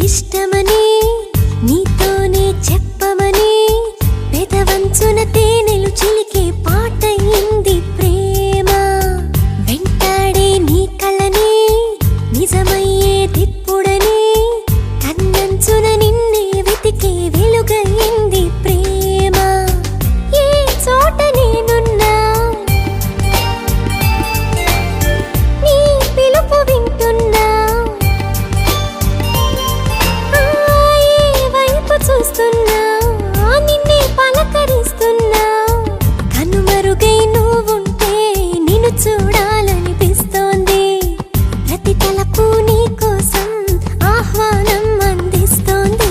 ఇష్టమని నీతోనే చెప్పమని పెదవంచున తేనెలు చిలికే పాటయింది ప్రేమ. వెంటాడే నీ కళ్ళని నిజమయ్యే దిప్పుడని కన్నంచున నిన్నే వెతికే వెలుగయింది ప్రేమ. ఏ చోట నేనున్నా నీ పిలుపు వింటున్నా, ఏ వైపు చూస్తున్నా నిన్నే పలకరిస్తున్నా. కనుమరుగై నువ్వుంటే నిన్ను చూడాలనిపిస్తోంది. ప్రతి తలపు నీ కోసం ఆహ్వానం అందిస్తోంది.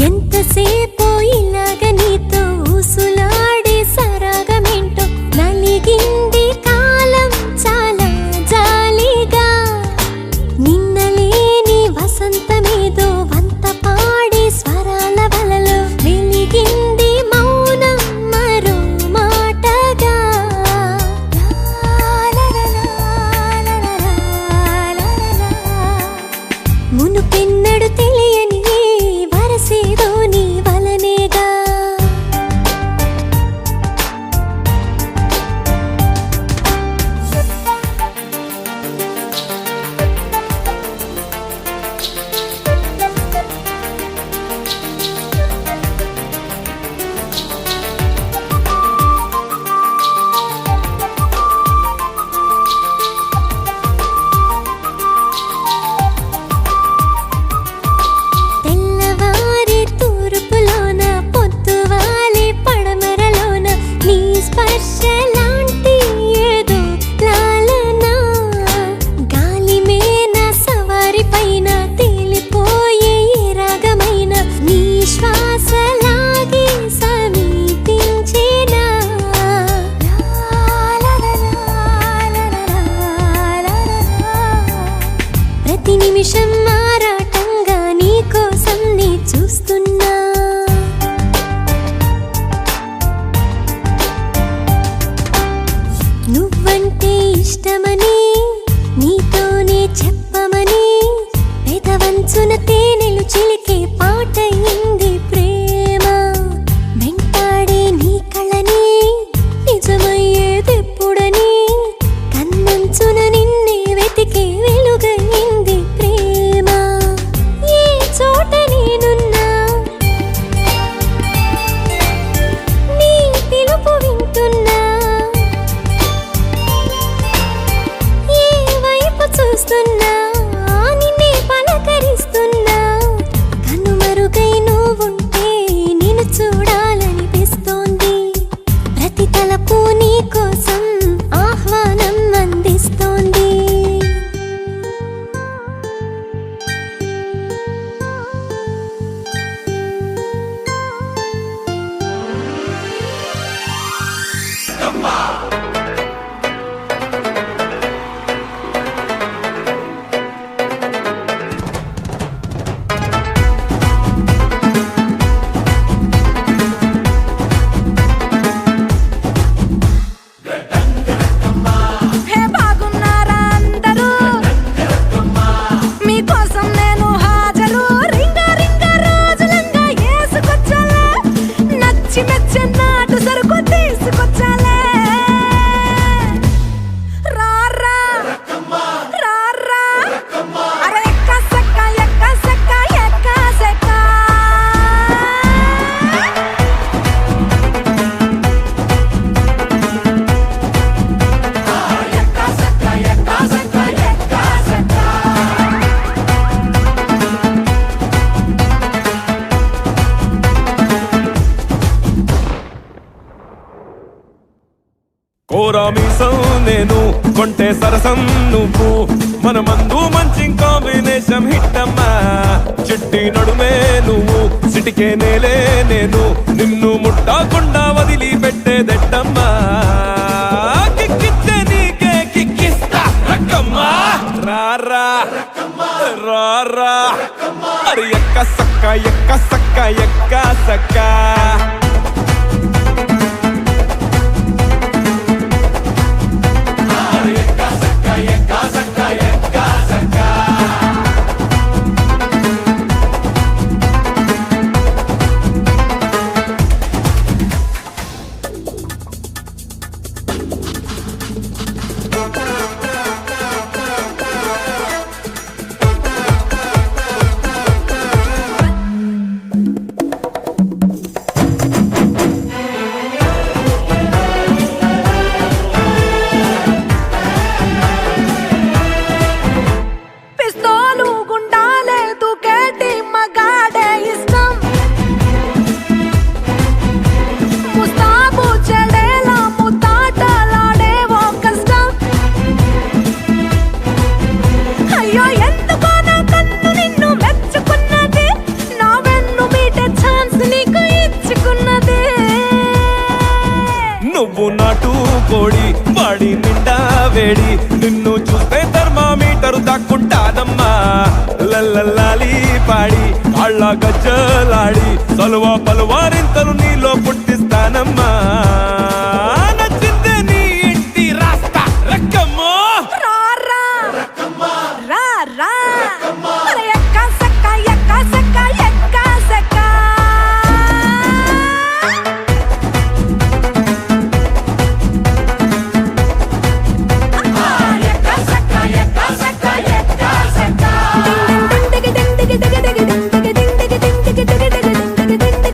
ఎంతసేపో ఇలాగ నీతో ఊసులాడే సరాగమేంటో నలిగింది కాలం చాలా జాలిగా. నిన్నలేని వసంతమేదో వంత పాడే స్వరాల వలలో వెలిగింది మౌనం మరో మాటగా. మునుపెన్నడు తెలియని వరసేదో నీ వలనేగా. తెల్లవారే తూర్పులోన పొద్దువాలే పడమరలోన నీ స్పర్శలాంటి ఏదో లాలన. గాలిమేన సవారి పైన తేలిపోయే ఏ రాగమైన నీ శ్వాసలాగే సమీపించేనా. ప్రతి నిమిషం మారాటంగా నీ కోసం నీ చూస్తున్నా. నువ్వంటే ఇష్టమని నీతోనే చెప్పమని పెదవంచున తేనెలు చిలికే పాటయింది ప్రేమ. వెంటాడే నీ కళ్ళని నిజమయ్యే దిప్పుడని కన్నంచున నిన్నే వెతికే వెలుగయింది ప్రేమ. ఏ చోట నేనున్నా నీ పిలుపు వింటున్నా, ఏ వైపు చూస్తున్నా నిన్నే పలకరిస్తున్నా. కోరా మీసం నేను కొంటే సరసం నువ్వు మన మందు మంచి కాంబినేషన్ హిట్టమ్మా చిట్టి నడుమే నువ్వు సిటికే నేలే నేను నిన్ను ముట్టకుండా వదిలి పెట్టేదెట్టమ్మా కిక్కిస్తే నీకే కిక్కిస్తా రక్కమ్మా రారా రారా అరే ఎక్క సక్క ఎక్క సక్క ఎక్క సక్క పిస్తోలు గుండాలే దుకేటి మగాడే ఇష్టం ముస్తాబు చెడేలా ముతాటలాడే ఓ కష్టం అయ్యో ఎందుకో నా కన్ను నిన్ను మెచ్చుకున్నది నా వెన్ను మీటే ఛాన్స్ నీకు ఇచ్చుకున్నది నువ్వు నాటు కోడి వాడి నిండా వేడి నిన్ను చూస్తే థర్మామీటరు దాక్కుంటానమ్మా లల్లల్లాలి పాడి కాళ్ళ గజ్జలాడి సలువా పలువా